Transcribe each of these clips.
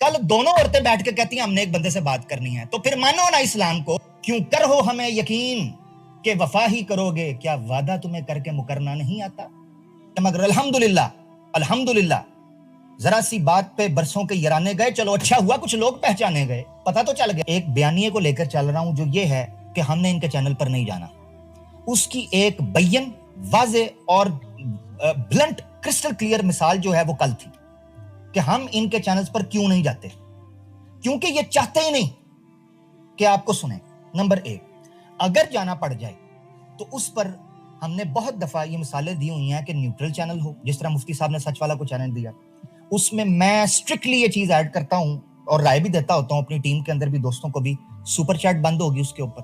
کل دونوں عورتیں بیٹھ کے کہتی ہیں ہم نے ایک بندے سے بات کرنی ہے, تو پھر مانو نا اسلام کو. کیوں کر ہو ہمیں یقین کہ وفا ہی کرو گے, کیا وعدہ تمہیں کر کے مکرنا نہیں آتا. مگر الحمدللہ ذرا سی بات پہ برسوں کے یرانے گئے, چلو اچھا ہوا کچھ لوگ پہچانے گئے, پتہ تو چل گیا. ایک بیانیے کو لے کر چل رہا ہوں جو یہ ہے کہ ہم نے ان کے چینل پر نہیں جانا. اس کی ایک بین واضح اور بلنٹ کرسٹل کلیئر مثال جو ہے وہ کل تھی کہ ہم ان کے چینلز پر کیوں نہیں جاتے, کیونکہ یہ چاہتے ہی نہیں کہ آپ کو سنیں. نمبر ایک, اگر جانا پڑ جائے تو اس پر ہم نے بہت دفعہ یہ مثالیں دی ہوئی ہیں کہ نیوٹرل چینل ہو, جس طرح مفتی صاحب نے سچ والا کو چینل دیا, اس میں میں اسٹرکٹلی یہ چیز ایڈ کرتا ہوں اور رائے بھی دیتا ہوتا ہوں اپنی ٹیم کے اندر بھی, دوستوں کو بھی. سپر چیٹ بند ہوگی اس کے اوپر.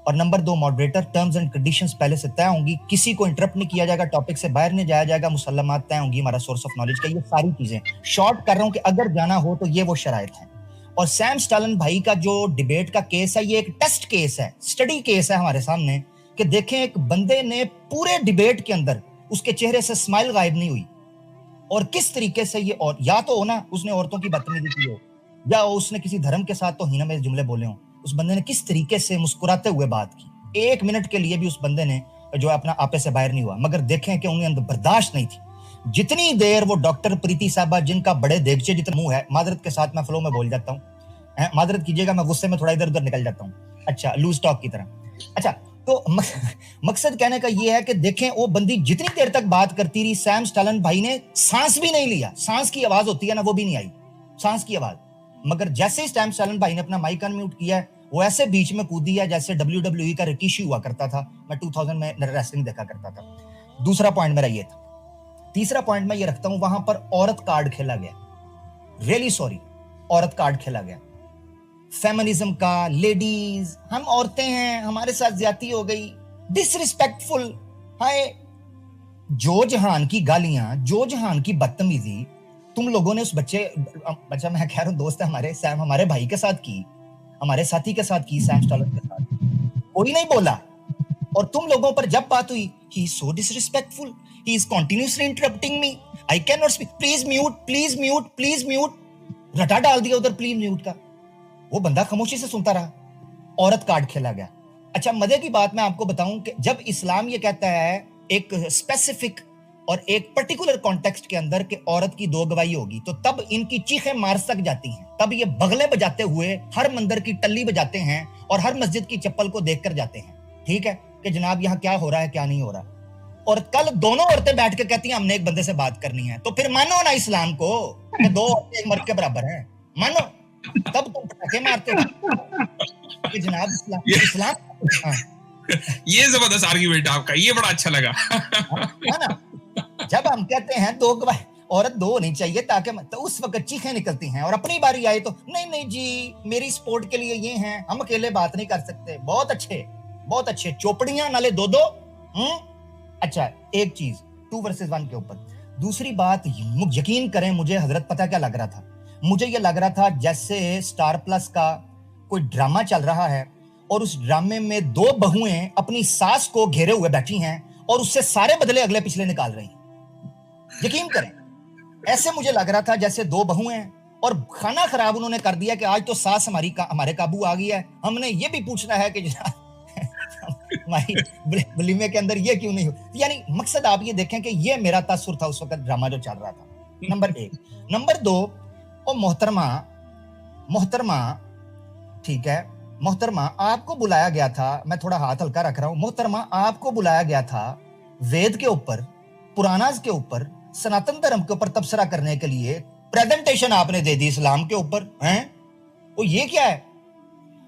اور نمبر دو, ماڈریٹر ٹرمز اینڈ کنڈیشنز پہلے سے طے ہوں گی, کسی کو انٹرپٹ نہیں کیا جائے گا, ٹاپک سے باہر نہیں جایا جائے گا, مسلمات طے ہوں گی, ہمارا سورس آف نالج کا. یہ ساری چیزیں شارٹ کر رہا ہوں کہ اگر جانا ہو تو یہ وہ شرائط ہیں. اور سیم سٹالن بھائی کا جو ڈیبیٹ کا کیس ہے, یہ ایک ٹیسٹ کیس ہے, اسٹڈی کیس ہے ہمارے سامنے, کہ دیکھیں ایک بندے نے پورے ڈیبیٹ کے اندر اس کے چہرے سے اسمائل غائب نہیں ہوئی, اور کس طریقے سے یہ, اور یا تو ہونا اس نے عورتوں کی بدتمیزی کی ہو, یا اس نے کسی دھرم کے ساتھ توہین میں جملے بولے ہوں, اس بندے نے کس طریقے سے مسکراتے ہوئے بات کی. ایک منٹ کے لیے بھی اس بندے نے جو اپنا آپے سے باہر نہیں ہوا, مگر دیکھیں کہ انہیں اندر برداشت نہیں تھی. جتنی دیر وہ ڈاکٹر پریتی صاحبہ, جن کا بڑے دیگچے جتنا منہ ہے, معذرت کے ساتھ میں فلو میں بول جاتا ہوں, معذرت کیجیے گا, میں غصے میں تھوڑا ادھر ادھر نکل جاتا ہوں, اچھا لوز ٹاک کی طرح. اچھا تو مقصد کہنے کا یہ ہے کہ دیکھیں وہ بندی جتنی دیر تک بات کرتی رہی, سیم سٹالن بھائی نے سانس بھی نہیں لیا. سانس کی آواز ہوتی ہے نا, وہ بھی نہیں آئی سانس کی آواز. مگر جیسے ہی سیم سٹالن بھائی نے اپنا مائک ان میوٹ کیا, وہ ایسے بیچ میں کودی ہے جیسے WWE کا رکیشی ہوا کرتا تھا, میں 2000 میں ریسلنگ دیکھا کرتا تھا. دوسرا پوائنٹ میرا یہ تھا. تیسرا پوائنٹ میں یہ رکھتا ہوں, وہاں پر عورت کارڈ کھیلا گیا. ریئلی سوری, عورت کارڈ کھیلا گیا. فیمنزم کا, لیڈیز, ہم عورتیں ہیں, ہمارے ساتھ زیادتی ہو گئی, ڈس ریسپیکٹفل. ہائے جو جہان کی گالیاں, جو جہان کی بدتمیزی تم لوگوں نے اس بچے, بچہ میں کہہ رہا ہوں دوست ہے ہمارے, سیم ہمارے بھائی کے ساتھ کی, ہمارے ساتھی کے ساتھ کی, سیم سٹالن کے ساتھ, کوئی نہیں بولا. اور تم لوگوں پر جب بات ہوئی, he is so disrespectful, he is continuously interrupting me, I cannot speak, please mute, please mute, please mute, رٹا ڈال دیا ادھر پلیز میوٹ کا. وہ بندہ خاموشی سے سنتا رہا, عورت کارڈ کھیلا گیا. اچھا مزے کی بات میں آپ کو بتاؤں کہ جب اسلام یہ کہتا ہے ایک اسپیسیفک اور ایک پرٹیکولر کانٹیکسٹ کے اندر کہ عورت کی دو گواہی ہوگی, تو تب ان کی چیخیں مارس تک جاتی ہیں, تب یہ بغلے بجاتے ہوئے ہر مندر کی ٹلی بجاتے ہیں اور ہر مسجد کی چپل کو دیکھ کر جاتے ہیں, ٹھیک ہے, کہ جناب یہاں کیا ہو رہا ہے کیا نہیں ہو رہا. اور کل دونوں عورتیں بیٹھ کے کہتی ہیں ہم نے ایک بندے سے بات کرنی ہے, تو پھر مانو نا اسلام کو کہ دو عورتیں ایک مرد کے برابر ہیں, مانو, تب تم پٹاخے مارتے ہو کہ جناب اسلام. یہ زبردست آرگیومنٹ آپ کا, یہ بڑا اچھا لگا. جب ہم کہتے ہیں دو عورت دو ہونی چاہیے تاکہ, تو اس وقت چیخیں نکلتی ہیں, اور اپنی باری آئے تو نہیں جی میری سپورٹ کے لیے یہ ہیں, ہم اکیلے بات نہیں کر سکتے. بہت اچھے چوپڑیاں نالے دو. اچھا ایک چیز 2 versus 1 کے اوپر. دوسری بات, یقین کریں مجھے حضرت پتہ کیا لگ رہا تھا, مجھے یہ لگ رہا تھا جیسے سٹار پلس کا کوئی ڈرامہ چل رہا ہے اور اس ڈرامے میں 2 بہویں اپنی ساس کو گھیرے ہوئے بیٹھی ہیں اور اس سے سارے بدلے اگلے پچھلے نکال رہی ہیں. یقین کریں ایسے مجھے لگ رہا تھا جیسے 2 بہویں ہیں اور کھانا خراب انہوں نے کر دیا کہ آج تو ساس ہمارے قابو آ گئی ہے, ہم نے یہ بھی پوچھنا ہے کہ جناب ہماری ولیمے کے اندر یہ کیوں نہیں ہو. یعنی مقصد آپ یہ دیکھیں کہ یہ میرا تاثر تھا اس وقت ڈرامہ جو چل رہا تھا. نمبر 1. نمبر 2, او محترمہ ٹھیک ہے, محترمہ آپ کو بلایا گیا تھا, میں تھوڑا ہاتھ ہلکا رکھ رہا ہوں, محترمہ آپ کو بلایا گیا تھا وید کے اوپر, پراناز کے اوپر, سناتن دھرم کے اوپر تبصرہ کرنے کے لیے. پریزنٹیشن آپ نے دے دی اسلام کے اوپر ہیں, وہ یہ کیا ہے,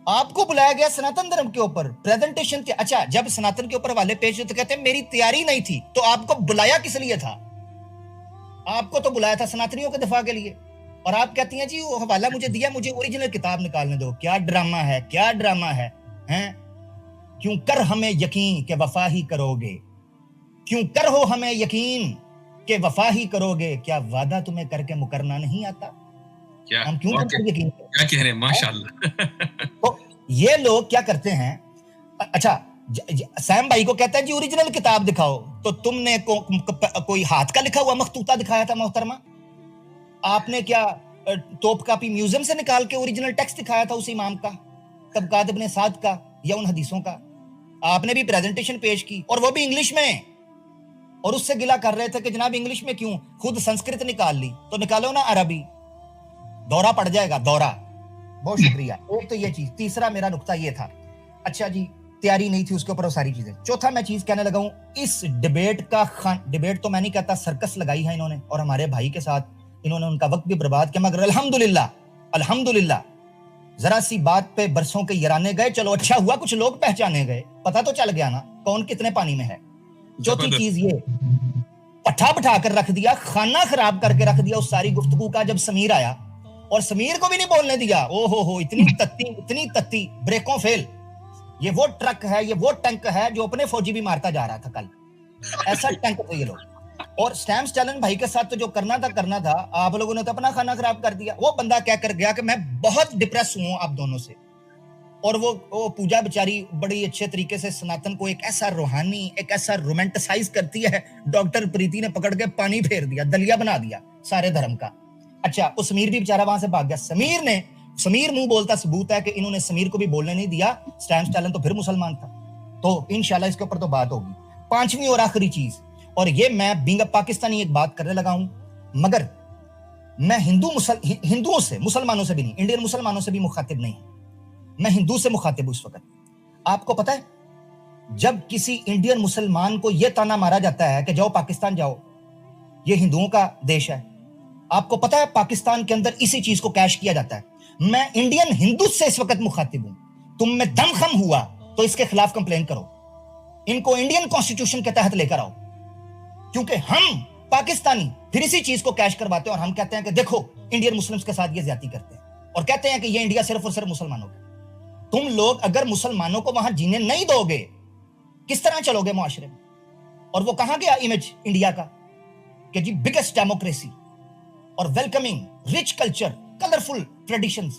آپ کو بلایا گیا سناتن دھرم کے اوپر, پریزنٹیشن کیا. اچھا جب سناتن کے اوپر والے پیش ہوتے کہتے ہیں میری تیاری نہیں تھی, تو آپ کو بلایا کس لیے تھا؟ آپ کو تو بلایا تھا سناتنیوں کے دفاع کے لیے, اور آپ کہتی ہیں جی وہ حوالہ مجھے دیا, مجھے اوریجنل کتاب نکالنے دو. کیا ڈرامہ ہے ہیں. کیوں کر ہمیں یقین کہ وفا ہی کرو گے, کیوں کر ہو ہمیں یقین کہ وفا ہی کرو گے, کیا وعدہ تمہیں کر کے مکرنا نہیں آتا. ہم کیوں یقین کیا کہہ رہے ہیں, ماشاءاللہ. تو یہ لوگ کیا کرتے ہیں. اچھا سیم بھائی کو کہتا ہے جی اوریجنل کتاب دکھاؤ, تو تم نے کوئی ہاتھ کا لکھا ہوا مخطوطہ دکھایا تھا محترمہ. آپ نے کیا توپ کاپی میوزیم سے نکال کے اوریجنل ٹیکسٹ دکھایا تھا اس امام کا, طبقات ابن سعد کا, یا ان حدیثوں کا. آپ نے بھی پریزنٹیشن پیش کی اور وہ بھی انگلش میں, اور اس سے گلا کر رہے تھے کہ جناب انگلش میں کیوں, خود سنسکرت نکال لی تو نکالو نا عربی, دورہ پڑ جائے گا دورہ. بہت شکریہ. ایک تو یہ چیز. تیسرا میرا نقطہ یہ تھا, اچھا جی تیاری نہیں تھی اس کے اوپر وہ ساری چیزیں. چوتھا میں چیز کہنے لگا ہوں, اس ڈیبیٹ کا ڈیبیٹ تو میں نہیں کہتا, سرکس لگائی ہے انہوں نے, اور ہمارے بھائی کے ساتھ انہوں نے ان کا وقت بھی برباد کیا, مگر الحمدللہ ذرا سی بات پہ برسوں کے یرانے گئے. چلو اچھا ہوا کچھ لوگ پہچانے گئے, پتہ تو چل گیا نا کون کتنے پانی میں ہے. چوتھی چیز یہ, پٹھا بٹھا کر رکھ دیا, کھانا خراب کر کے رکھ دیا اس ساری گفتگو کا. جب سمیر آیا اور سمیر کو بھی نہیں بولنے دیا, او ہو اتنی تتی, بریکوں فیل. یہ وہ ٹرک ہے, یہ وہ ٹینک ہے جو اپنے فوجی بھی مارتا جا رہا تھا کل, ایسا ٹینک تھا یہ لوگ. اور سٹیمپس چیلنج بھائی کے ساتھ تو جو کرنا تھا, آپ لوگوں نے تو اپنا کھانا خراب کر دیا. وہ بندہ کہہ کر گیا کہ میں بہت ڈپریس ہوں آپ دونوں سے, اور وہ پوجا بیچاری بڑی اچھے طریقے سے سناتن کو ایک ایسا روحانی, ایک ایسا رومانٹسائز کرتی ہے. ڈاکٹر پریتی نے پکڑ کے پانی پھیر دیا, دلیا بنا دیا سارے دھرم کا. اچھا وہ سمیر بھی بیچارہ وہاں سے بھاگ گیا. سمیر منہ بولتا ثبوت ہے کہ انہوں نے سمیر کو بھی بولنے نہیں دیا. سٹیمپس چیلنج تو پھر مسلمان تھا. تو انشاءاللہ اس کے اوپر تو بات ہوگی. پانچویں اور آخری چیز, اور یہ میں بینگ پاکستانی ایک بات کرنے لگا ہوں, مگر میں ہندوؤں سے, مسلمانوں سے بھی نہیں, انڈین مسلمانوں سے بھی مخاطب نہیں, میں ہندو سے مخاطب ہوں اس وقت. آپ کو پتہ ہے جب کسی انڈین مسلمان کو یہ تانا مارا جاتا ہے کہ جاؤ پاکستان جاؤ, یہ ہندوؤں کا دیش ہے, آپ کو پتہ ہے پاکستان کے اندر اسی چیز کو کیش کیا جاتا ہے. میں انڈین ہندو سے اس وقت مخاطب ہوں. تم میں دم خم ہوا تو اس کے خلاف کمپلین کرو, ان کو انڈین کانسٹیٹیوشن کے تحت لے کر آؤ, کیونکہ ہم پاکستانی پھر اسی چیز کو کیش کرواتے ہیں, اور ہم کہتے ہیں کہ دیکھو انڈین مسلمز کے ساتھ یہ زیادتی کرتے ہیں, اور کہتے ہیں کہ یہ انڈیا صرف اور صرف مسلمانوں کا. تم لوگ اگر مسلمانوں کو وہاں جینے نہیں دو گے, کس طرح چلو گے معاشرے میں؟ اور وہ کہاں گیا امیج انڈیا کا کہ جی بگیسٹ ڈیموکریسی اور welcoming rich culture, colourful traditions.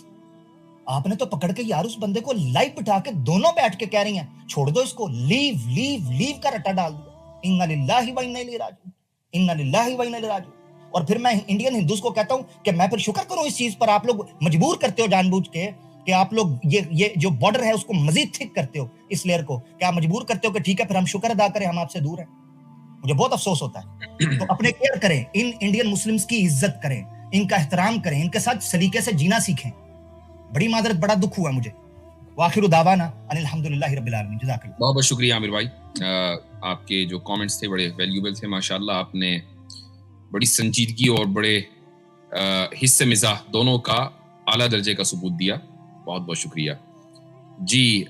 آپ نے تو پکڑ کے یار اس بندے کو لائیو بٹھا کے دونوں بیٹھ کے کہہ رہی ہیں چھوڑ دو اس کو, لیو کا رٹا ڈال دیا. انا للہ و انا الیہ راجعون, انا للہ و انا الیہ راجعون. اور پھر میں انڈین ہندوز کو کہتا ہوں کہ میں پھر شکر کروں اس چیز پر, آپ لوگ مجبور کرتے ہو جان بوجھ کے کہ آپ لوگ یہ جو بارڈر ہے اس کو مزید تھک کرتے ہو, اس لیئر کو کہ آپ مجبور کرتے ہو کہ ٹھیک ہے پھر ہم شکر ادا کریں, ہم آپ سے دور ہیں. مجھے بہت افسوس ہوتا ہے. تو اپنے کیئر کریں, ان انڈین مسلمز کی عزت کریں, ان کا احترام کریں, ان کے ساتھ سلیقے سے جینا سیکھیں. بڑی معذرت, بڑا دکھ ہوا مجھے. وآخر دعوانا ان الحمدللہ رب العالمین. جزاک اللہ. بہت بہت شکریہ عامر بھائی, آپ کے جو کامنٹس تھے بڑے ویلیوبل تھے ماشاءاللہ. آپ نے بڑی سنجیدگی اور بڑے حصے مزاح دونوں کا اعلیٰ درجے کا ثبوت دیا. بہت بہت شکریہ جی.